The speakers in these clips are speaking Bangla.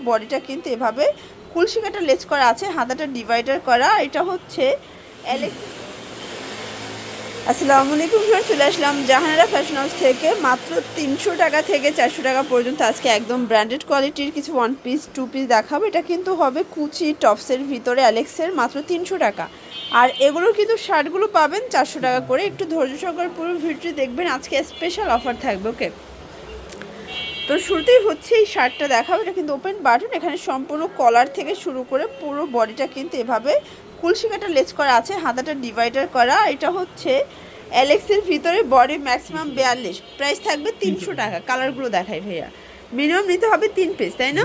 বডিটা কিন্তু এভাবে কুলসি কাটা লেস করা আছে, হাতাটা ডিভাইডার করা। এটা হচ্ছে আসসালামু আলাইকুম, চলে আসলাম জাহানারা ফ্যাশন হাউস থেকে। মাত্র 300 টাকা থেকে 400 টাকা পর্যন্ত আজকে একদম ব্র্যান্ডেড কোয়ালিটির কিছু ওয়ান পিস টু পিস দেখাবো। এটা কিন্তু হবে কুচি টপসের ভিতরে অ্যালেক্সের, মাত্র 300 টাকা। আর এগুলোর কিন্তু শার্টগুলো পাবেন 400 টাকা করে। একটু ধৈর্য সহকারে পুরো ভিডিওটি দেখবেন, আজকে স্পেশাল অফার থাকবে। ওকে, তো শুরুতেই হচ্ছে এই শার্টটা দেখাবো। এটা কিন্তু ওপেন বাটন, এখানে সম্পূর্ণ কলার থেকে শুরু করে পুরো বডিটা কিন্তু এভাবে কুলসি কাটা লেস করা আছে, হাতাটা ডিভাইডার করা। এটা হচ্ছে অ্যালেক্সের ভিতরে, বডি ম্যাক্সিমাম 42, প্রাইস থাকবে 300 টাকা। কালারগুলো দেখাই ভাইয়া, মিনিমাম নিতে হবে 3 পিস, তাই না?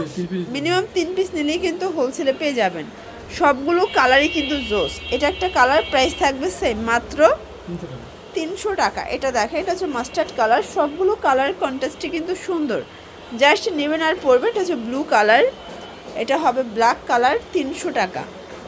মিনিমাম 3 পিস নিলেই কিন্তু হোলসেলে পেয়ে যাবেন। সবগুলো কালারই কিন্তু জোস। এটা একটা কালার, প্রাইস থাকবে সেম, মাত্র 300 টাকা। এটা দেখেন, এটা হচ্ছে মাস্টার্ড কালার। সবগুলো কালার কন্ট্রাস্টই কিন্তু সুন্দর, জাস্ট নেবেন আর পরবেন। এটা হচ্ছে ব্লু কালার, এটা হবে ব্ল্যাক কালার, 300 টাকা।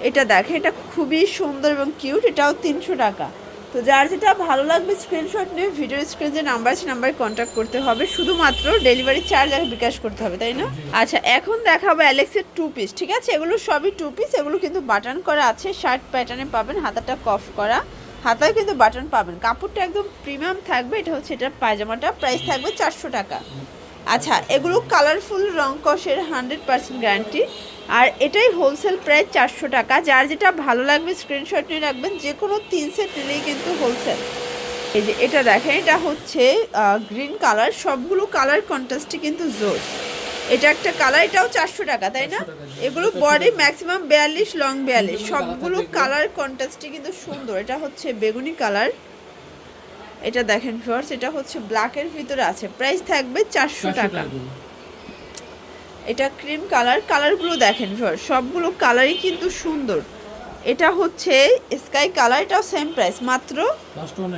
এটা দেখেন, এটা খুবই সুন্দর এবং কিউট, এটাও 300 টাকা। তো যার যেটা ভালো লাগবে স্ক্রিনশট নিয়ে ভিডিও স্ক্রিনে যে নাম্বার আছে নাম্বারে কন্ট্যাক্ট করতে হবে। শুধুমাত্র ডেলিভারি চার্জ আর বিকাশ করতে হবে, তাই না? আচ্ছা, এখন দেখাবো অ্যালেক্সের টু পিস, ঠিক আছে? এগুলো সবই টু পিস। এগুলো কিন্তু বাটন করা আছে, শার্ট প্যাটার্নে পাবেন, হাতাটা কফ করা, হাতায় কিন্তু বাটন পাবেন। কাপড়টা একদম প্রিমিয়াম থাকবে। এটা হচ্ছে এটার পায়জামাটা, প্রাইস থাকবে 400 টাকা। আচ্ছা, এগুলো কালারফুল, রং কষের 100% গ্যারান্টি। আর এটাই হোলসেল প্রাইস 400 টাকা। যার যেটা ভালো লাগবে স্ক্রিনশট নিয়ে রাখবেন, যে কোনো 3 সেট নিলেই কিন্তু হোলসেল। এই যে এটা দেখেন, এটা হচ্ছে গ্রিন কালার। সবগুলো কালার কন্ট্রাস্টে কিন্তু জোর। এটা একটা কালার, এটাও 400 টাকা, তাই না? এগুলো বডি ম্যাক্সিমাম 42, লং 42, সবগুলো কালার কন্ট্রাস্টে কিন্তু সুন্দর। এটা হচ্ছে বেগুনি কালার, এটা দেখেন ফিওর্স, এটা হচ্ছে ব্ল্যাকের ভিতরে আছে, প্রাইস থাকবে 400 টাকা। এটা ক্রিম কালার, কালারগুলো দেখেন ফিওর্স, সবগুলো কালারই কিন্তু সুন্দর। এটা হচ্ছে স্কাই কালার, এটাও সেম প্রাইস, মাত্র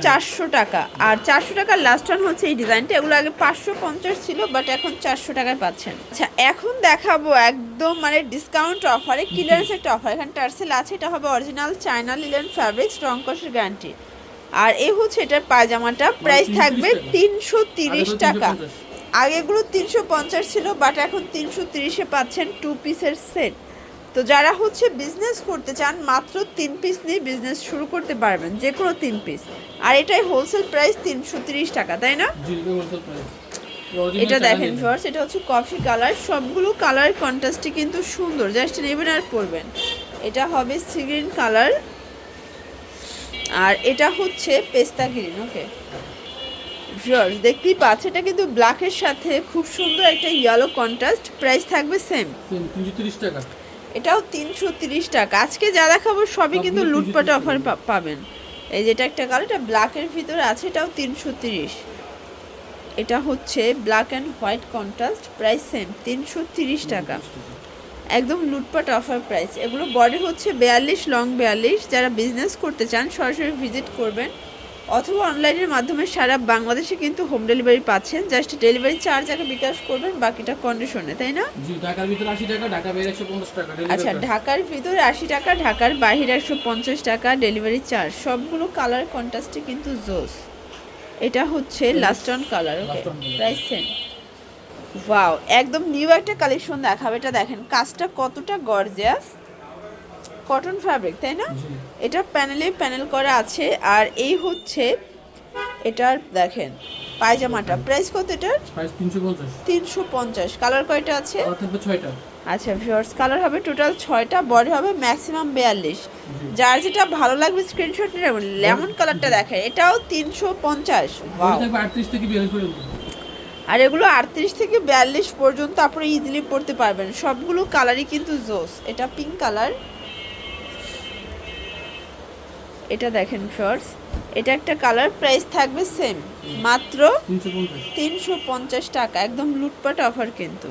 400 টাকা। আর 400 টাকার লাস্ট ওয়ান হচ্ছে এই ডিজাইনটা। এগুলো আগে 550 ছিল, বাট এখন 400 টাকায় পাচ্ছেন। আচ্ছা, এখন দেখাবো একদম মানে ডিসকাউন্ট অফারে, ক্লিয়ারেন্স একটা অফার। এখানে টার্সেল আছে, এটা হবে অরিজিনাল চায়না লিলেন ফ্যাব্রিক্স, রং কষের গ্যারান্টি। আর এই হচ্ছে এটার পায়জামাটা, প্রাইস থাকবে 330 টাকা। আগেগুলো 350 ছিল, বাট এখন 330-এ পাচ্ছেন টু পিসের সেট। তো যারা হচ্ছে বিজনেস করতে চান, মাত্র 3 পিস নিয়ে বিজনেস শুরু করতে পারবেন, যে কোনো 3 পিস। আর এটাই হোলসেল প্রাইস 330 টাকা, তাই না? এটা দেখেন ফার্স্ট, এটা হচ্ছে কফি কালার। সবগুলো কালার কন্ট্রাস্টে কিন্তু সুন্দর, জাস্ট নেবেন আর পরবেন। এটা হবে সি গ্রিন কালার, আর এটা হচ্ছে পেস্তা গ্রিন। ওকে ভিউয়ার্স, দেখতেই পাচ্ছেন, এটা কিন্তু ব্ল্যাকের সাথে খুব সুন্দর একটা ইয়েলো কন্ট্রাস্ট। প্রাইস থাকবে সেম, 330 টাকা। এটাও 330 টাকা। আজকে যা দেখাবো সবই কিন্তু লুটপাট অফার পাবেন। এই যেটা একটা কালার, এটা ব্ল্যাকের ভিতরে আছে, এটাও 330। এটা হচ্ছে black and white contrast, price same, 330 টাকা। একদম লুটপাট অফার প্রাইস। এগুলো বডি হচ্ছে 42, লং 42। যারা বিজনেস করতে চান সরাসরি ভিজিট করবেন, অথবা অনলাইনের মাধ্যমে সারা বাংলাদেশে কিন্তু হোম ডেলিভারি পাচ্ছেন। জাস্ট ডেলিভারি চার্জ আগে বিকাশ করবেন, বাকিটা কন্ডিশনে, তাই না? জি, ঢাকার ভিতরে 80 টাকা, ঢাকা বাইরে 150 টাকা। আচ্ছা, ঢাকার ভিতরে 80 টাকা, ঢাকার বাইরে 150 টাকা ডেলিভারি চার্জ। সবগুলো কালার কন্ট্রাস্টে কিন্তু জোস। এটা হচ্ছে last on colour. Okay, price same. Wow, একদম নিউ একটা কালেকশন দেখাবে। এটা দেখেন কাজটা কতটা গর্জিয়াস, কটন ফ্যাব্রিক, তাই না? এটা প্যানেলে প্যানেল করা আছে। আর এই হচ্ছে এটার দেখেন পায়জামাটা, প্রাইস কত এটার? প্রাইস 350। 350। কালার কয়টা আছে? থাকবে 6টা। আচ্ছা ভিউয়ার্স, কালার হবে টোটাল 6টা, বডি হবে ম্যাক্সিমাম 42। যার যেটা ভালো লাগবে স্ক্রিনশট নিয়ে রাখবেন। লেমন কালারটা দেখেন, এটাও 350। ওয়াও, থাকবে 38 থেকে 42 পর্যন্ত। আর এগুলো 38 থেকে 42 পর্যন্ত আপনি ইজিলি পড়তে পারবেন। সবগুলো কালারই কিন্তু জোস। এটা পিঙ্ক কালার, এটা দেখেন ফ্রেন্ডস, এটা একটা কালার, প্রাইস থাকবে সেম, মাত্র 350 টাকা। একদম লুটপাট অফার কিন্তু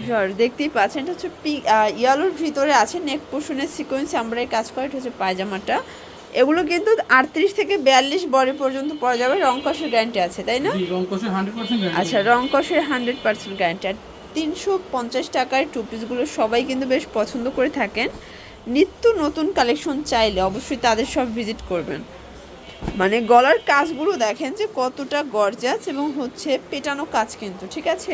ফ্রেন্ডস, দেখতেই পাচ্ছেন। এটা হচ্ছে ইয়েলোর ভিতরে আছে, নেক পোর্শনের সিকোয়েন্স আমরাই কাজ করে। এটা হচ্ছে পায়জামাটা। এগুলো কিন্তু 38 থেকে 42 বডি পর্যন্ত পরা যাবে, রং কষের গ্যারান্টি আছে, তাই না? রং কষের 100% গ্যারান্টি। আচ্ছা, রং কষের 100% গ্যারান্টি। আর 350 টাকার টু পিসগুলো সবাই কিন্তু বেশ পছন্দ করে থাকেন। নিত্য নতুন কালেকশন চাইলে অবশ্যই তাদের সব ভিজিট করবেন। মানে গলার কাজগুলো দেখেন যে কতটা গর্জাস, এবং হচ্ছে পেটানো কাজ কিন্তু, ঠিক আছে?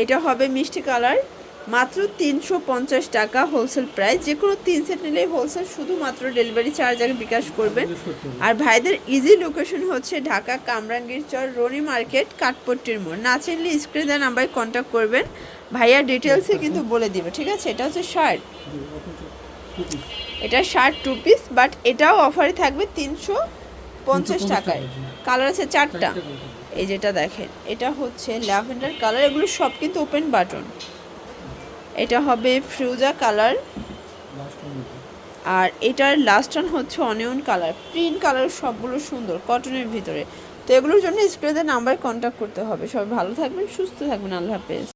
এটা হবে মিষ্টি কালার, মাত্র 350 টাকা হোলসেল প্রাইস। যে কোনো 3 সেট নিলেই হোলসেল, শুধুমাত্র ডেলিভারি চার্জ আগে বিকাশ করবেন। বিকাশ করতে হবে। আর ভাইদের ইজি লোকেশন হচ্ছে ঢাকা কামরাঙ্গীর চর, রনি মার্কেট, কাঠপট্টির মোড়। না চিনলে স্ক্রিনে দেওয়া নাম্বারে কন্ট্যাক্ট করবেন, ভাইয়া ডিটেলসে কিন্তু বলে দিবে, ঠিক আছে। এটা হচ্ছে শার্ট, এটা শার্ট 2 পিস, বাট এটাও অফারে থাকবে 350 টাকায়। কালার আছে 4টা। এই যেটা দেখেন, এটা হচ্ছে ল্যাভেন্ডার কালার, এগুলো সব কিন্তু ওপেন বাটন। এটা হবে ফ্রুজা কালার, আর এটার লাস্ট ওয়ান হচ্ছে অনিয়ন কালার। প্রিন্ট কালার সবগুলো সুন্দর কটনের ভিতরে। তো এগুলোর জন্য স্ক্রিনে নাম্বার কন্ট্যাক্ট করতে হবে। সবাই ভালো থাকবেন, সুস্থ থাকবেন, আল্লাহ হাফেজ।